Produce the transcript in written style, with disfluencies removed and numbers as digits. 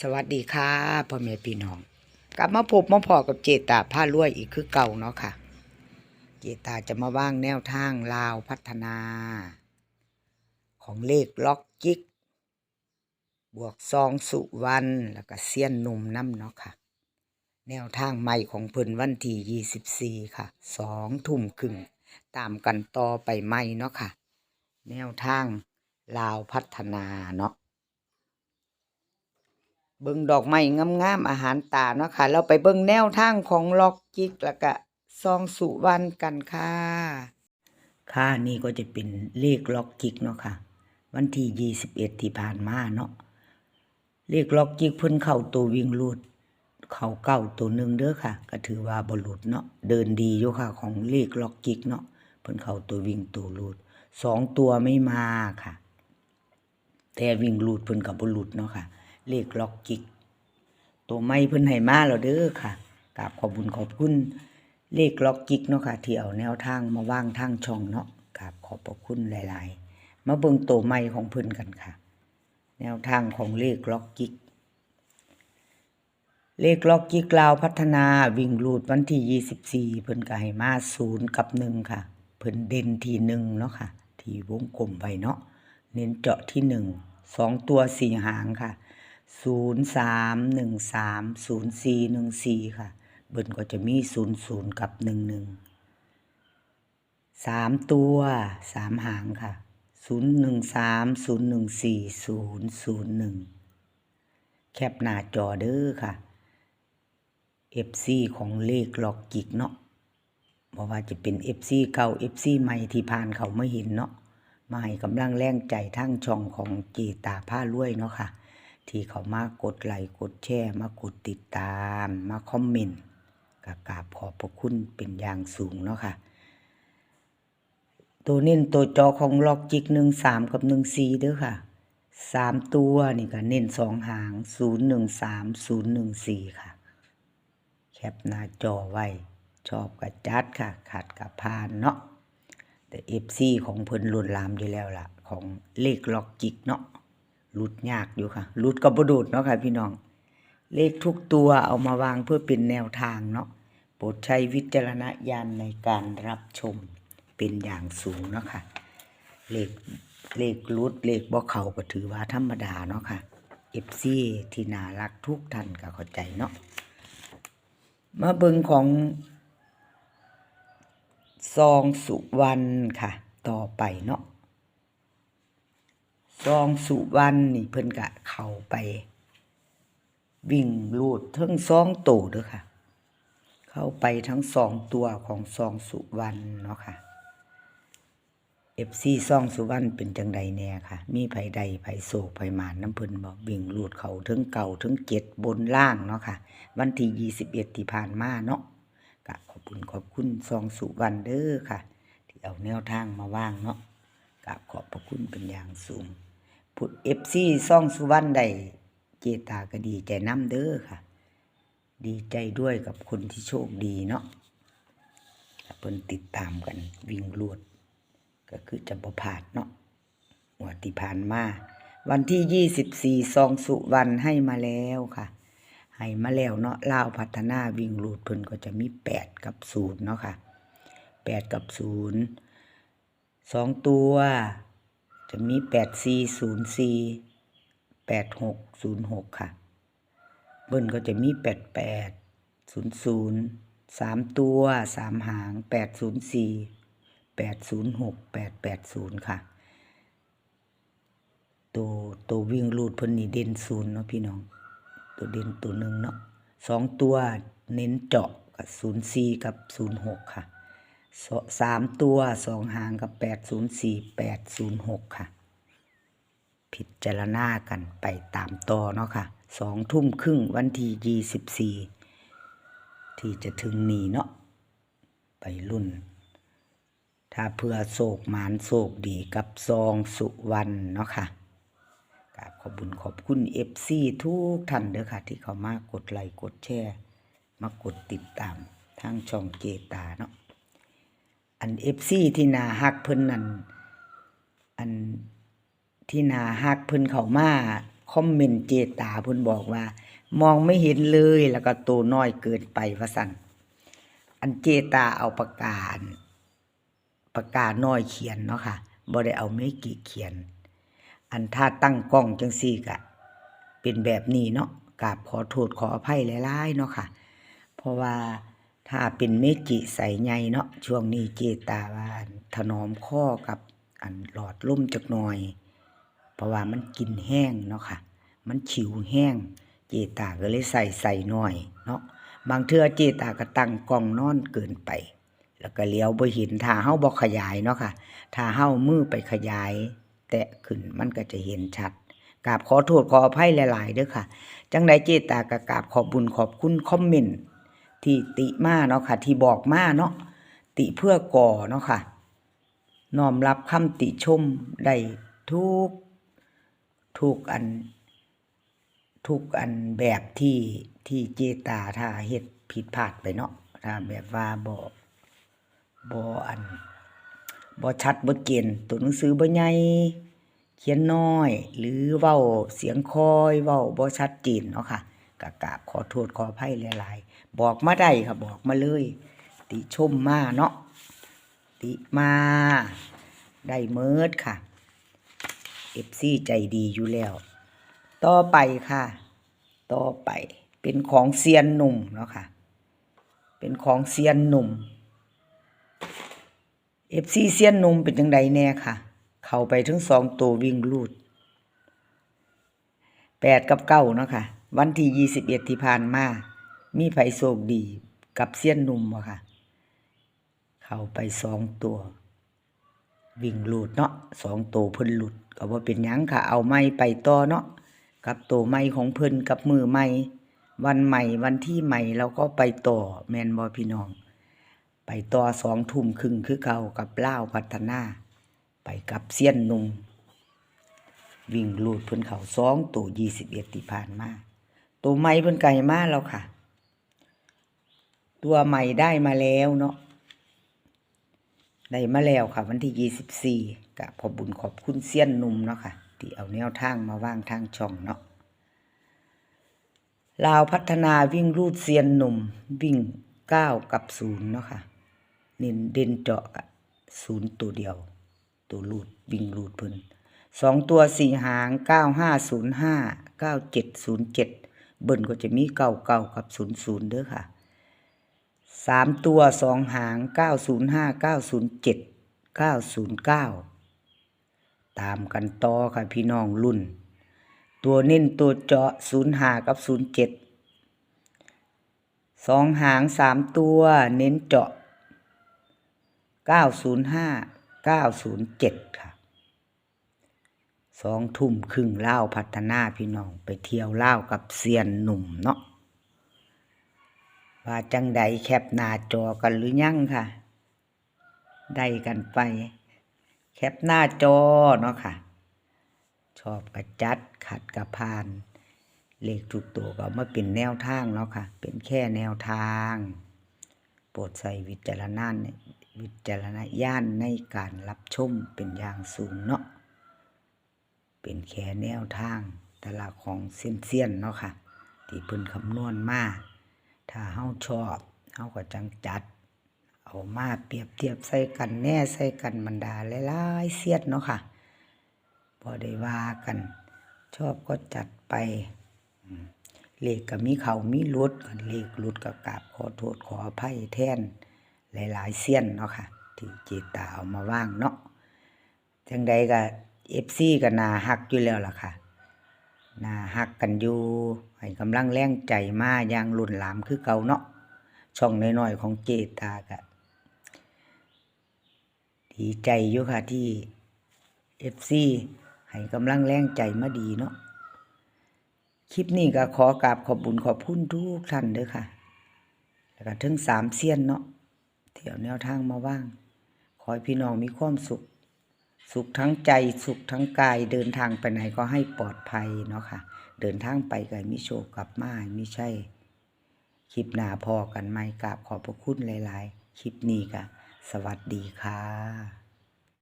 สวัสดีค่ะพ่อแม่พี่น้องกลับมาพบมาพอกับเจตาผ้ารวยอีกคือเก่าเนาะค่ะเจตาจะมาว่างแนวทางลาวพัฒนาของเลขล็อกจิกบวกซองสุวรรณแล้วก็เซียนหนุ่มน้ำเนาะค่ะแนวทางใหม่ของเพิ่นวันที่24ค่ะ20:30ตามกันต่อไปใหม่เนาะค่ะแนวทางลาวพัฒนาเนาะเบิ่งดอกไม้งามๆอาหารตาเนาะค่ะเราไปเบิ่งแนวทางของล็อกจิกแล้วก็ซองสุวรรณกันค่ะนี่ก็จะเป็นเลขล็อกจิกเนาะค่ะวันที่21ที่ผ่านมาเนาะเลขล็อกจิกเพิ่นเข้าตัววิ่งรูดเข้าเก้าตัวหนึ่งเด้อค่ะก็ถือว่าบ่หลุดเนาะเดินดีอยู่ค่ะของเลขล็อกจิกเนาะเพิ่นเข้าตัววิ่งตัวรูด2ตัวไม่มาค่ะแต่วิ่งรูดเพิ่นก็บ่หลุดเนาะค่ะเลขล็อกจิกตัวไม่เพิ่นให้มาแล้วเด้อค่ะกราบขอบคุณเลขล็อกจิกเนาะค่ะที่เอาแนวทางมาวางทางช่องเนาะกราบขอบพระคุณหลายๆมาเบิ่งตัวไม่ของเพิ่นกันค่ะแนวทางของเลขล็อกจิกเลขล็อกจิกลาวพัฒนาวิ่งรูดวันที่24เพิ่นก็ให้มา0กับ1ค่ะเพิ่นเด่นที่1เนาะค่ะที่วงกลมไว้เนาะเน้นเจาะที่1 2ตัว4หางค่ะ03130414ค่ะเบิ่นก็จะมี00กับ11 3ตัว3หางค่ะ0130140001แคปหน้าจอเด้อค่ะ FC ของเลขล็อกจิกเนาะบ่ว่าจะเป็น FC เก่า FC ใหม่ที่ผ่านเขามาเห็นเนาะมาให้กำลังแรงใจทั้งช่องของเจตาผ้ารวยเนาะค่ะที่เขามากดไลค์กดแชร์มากดติดตามมาคอมเมนต์ก็กราบขอบพระคุณเป็นอย่างสูงเนาะค่ะตัวเน้นตัวจอของล็อกจิก13กับ14เด้อค่ะ3ตัวนี่ก็เน้น2หาง013014ค่ะแคปหน้าจอไว้ชอบก็จัดค่ะขัดก็ผ่านเนาะแต่ FC ของเพิ่นล้นหลามอยู่แล้วล่ะของเลขล็อกจิกเนาะหลุดยากอยู่ค่ะหลุดก็บ่โดดเนาะค่ะพี่น้องเลขทุกตัวเอามาวางเพื่อเป็นแนวทางเนาะโปรดใช้วิจารณญาณในการรับชมเป็นอย่างสูงเนาะค่ะเลขหลุดเลขบ่เข้าก็ถือว่าธรรมดาเนาะค่ะ FC ที่น่ารักทุกท่านก็เข้าใจเนาะมาเบิ่งของซองสุวรรณค่ะต่อไปเนาะซองสุวรรณนี่เพิ่นก็เข้าไปวิ่งรูดทั้ง2ตัวเด้อค่ะเข้าไปทั้ง2ตัวของซองสุวรรณเนาะค่ะ FC ซองสุวรรณเป็นจังใดแน่ค่ะมีไผใดไผโศกไผหมานน้ำเพิ่นบ่วิ่งรูดเข้าถึงเก่าถึง7บนล่างเนาะค่ะวันที่21ที่ผ่านมาเนาะก็ขอบคุณซองสุวรรณเด้อค่ะที่เอาแนวทางมาวางเนาะก็ขอบพระคุณเป็นอย่างสูงพุทธ FC ซองสุวรรณได้เจตาก็ดีใจนำเด้อค่ะดีใจด้วยกับคนที่โชคดีเนาะเพิ่นติดตามกันวิ่งรูดก็คือจะบ่พลาดเนาะงวดที่ผ่านมาวันที่24ซองสุวรรณให้มาแล้วค่ะให้มาแล้วเนาะลาวพัฒนาวิ่งรูดเพิ่นก็จะมี8กับ0เนาะค่ะ8กับ0 2ตัวจะมี8404 8606ค่ะเบิ่นก็จะมี8800 3ตัว3หาง804 806 880ค่ะตัววิ่งรูดเพิ่นนี่เด่น0เนาะพี่น้องตัวเด่นตัวหนึ่งเนาะ2ตัวเน้นเจาะกับ04กับ06ค่ะ3ตัว2หางกับ804 806ค่ะพิจารณากันไปตามต่อเนาะค่ะ20:30วันที่24ที่จะถึงนี้เนาะไปรุ่นถ้าเพื่อโศกหมานโศกดีกับซองสุวรรณเนาะค่ะกราบขอบคุณ FC ทุกท่านเด้อค่ะที่เข้ามากดไลค์กดแชร์มากดติดตามทางช่องเจตาเนาะอัน FC ที่น่าฮักเพิ่นนั่นอันที่น่าฮักเพิ่นเข้ามาก คอมเมนต์เจตาเพิ่นบอกว่า มองไม่เห็นเลยแล้วก็ตัวน้อยเกินไปว่าซั่นอันเจตาเอาปากกาน้อยเขียนเนาะค่ะบ่ได้เอาเมจิเขียน อันถ้าตั้งกล้องจังซี่ก็เป็นแบบนี้เนาะกราบขอโทษขออภัยหลายๆเนาะค่ะเพราะว่าถ้าเป็นเมจิใสใหญ่เนาะช่วงนี้เจตาว่าถนอมข้อกับอันหลอดลมจักหน่อย เพราะว่ามันกินแห้งเนาะค่ะมันฉิวแห้งเจตาก็เลยใส่หน่อยเนาะบางเทื่อเจตาก็ตั้งกล้องนอนเกินไป แล้วก็เลี้ยวบ่เห็นถ้าเฮาบ่ขยายเนาะค่ะถ้าเฮามือไปขยายแตะขึ้นมันก็จะเห็นชัดกราบขอโทษขออภัยหลายๆเด้อค่ะจังใดเจตาก็กราบขอบบุญขอบคุณคอมเมนต์ที่ติมาเนาะค่ะที่บอกมาเนาะติเพื่อก่อเนาะค่ะน้อมรับคำติชมได้ทุกอันแบบที่เจตาถ้าเฮ็ดผิดพลาดไปเนาะถ้าแบบว่าบ่ชัดบ่เจนตัวหนังสือบ่ใหญ่เขียนน้อยหรือเว้าเสียงคอยเว้าบ่ชัดเจนเนาะค่ะก็กราบขอโทษขออภัยหลายๆบอกมาได้ค่ะบอกมาเลยติชมมาเนาะติมาได้เมิดค่ะ FC ใจดีอยู่แล้วต่อไปค่ะต่อไปเป็นของเซียนหนุ่มเนาะค่ะเป็นของเซียนหนุ่ม FC เซียนหนุ่มเป็นจังใดแน่ค่ะเข้าไปถึง2ตัววิ่งลูด8กับ9เนาะค่ะวันที่21ที่ผ่านมามีไผโชคดีกับเซียนหนุ่มบ่ค่ะเข้าไป2ตัววิ่งลูดเนาะ2ตัวเพิ่นหลุดก็บ่เป็นหยังค่ะเอาไม้ไปต่อเนาะกับตัวไม้ของเพิ่นกับมือไม้วันใหม่วันที่ใหม่เราก็ไปต่อแม่นบ่พี่น้องไปต่อ2 ทุ่มครึ่งคือเก่ากับลาวพัฒนาไปกับเซียนหนุ่มวิ่งลูดเพิ่นเข้า2ตัว21ที่ผ่านมาตัวใหม่เพิ่นไกลมาแล้วค่ะตัวใหม่ได้มาแล้วเนาะได้มาแล้วค่ะวันที่24ก็ขอบุญขอบคุณเซียนหนุ่มเนาะค่ะที่เอาแนวทางมาวางทางช่องเนาะลาวพัฒนาวิ่งลูดเซียนหนุ่มวิ่ง9กับ0เนาะค่ะเน้นเด่นเจาะกับ0ตัวเดียวตัวลูดวิ่งลูดเพิ่น2ตัว4หาง9505 9707เบิ่นก็จะมี99กับ00เด้อค่ะ3ตัว2หาง905 907 909ตามกันต่อค่ะพี่น้องรุ่นตัวเน้นตัวเจาะ05กับ07 2หาง3ตัวเน้นเจาะ905 907ค่ะ2 ทุ่มครึ่งลาวพัฒนาพี่น้องไปเที่ยวลาวกับเซียนหนุ่มเนาะว่าจังใดแคปหน้าจอกันหรือยังค่ะได้กันไปแคปหน้าจอเนาะค่ะชอบกระจัดขัดกระพานเลขทุกตัวก็มาเป็นแนวทางเนาะค่ะเป็นแค่แนวทางโปรดใส่วิจารณญาณในการรับชมเป็นอย่างสูงเนาะเป็นแค่แนวทางแต่ละของเซียนเนาะค่ะที่เพิ่นคำนวณมาถ้าเฮาชอบเฮาก็จังจัดเอามาเปรียบเทียบใส่กันแน่ใส่กันบรรดาหลายๆเซียนเนาะค่ะบ่ได้ว่ากันชอบก็จัดไปเลขก็มีเข้ามีหลุดเลขหลุดก็กราบขอโทษขออภัยแทนหลายๆเซียนเนาะค่ะที่เจตาเอามาว่างเนาะจังใดก็ FC ก็น่าฮักอยู่แล้วล่ะค่ะน่าฮักกันอยู่ให้กำลังแรงใจมาอย่างล้นหลามคือเก่าเนาะช่องน้อยๆของเจตาก็ดีใจอยู่ค่ะที่ FC ให้กำลังแรงใจมาดีเนาะคลิปนี้ก็ขอกราบขอบบุญขอบคุณทุกท่านเด้อค่ะแล้วก็ถึง3เซียนเนาะเที่ยวแนวทางมาว่างขอให้พี่น้องมีความสุขทั้งใจสุขทั้งกายเดินทางไปไหนก็ให้ปลอดภัยเนาะค่ะเดินทางไปก็มีโชคกลับมาไม่ใช่คลิปหน้าพอกันไหมกราบขอบพระคุณหลายๆคลิปนี้ก็สวัสดีค่ะ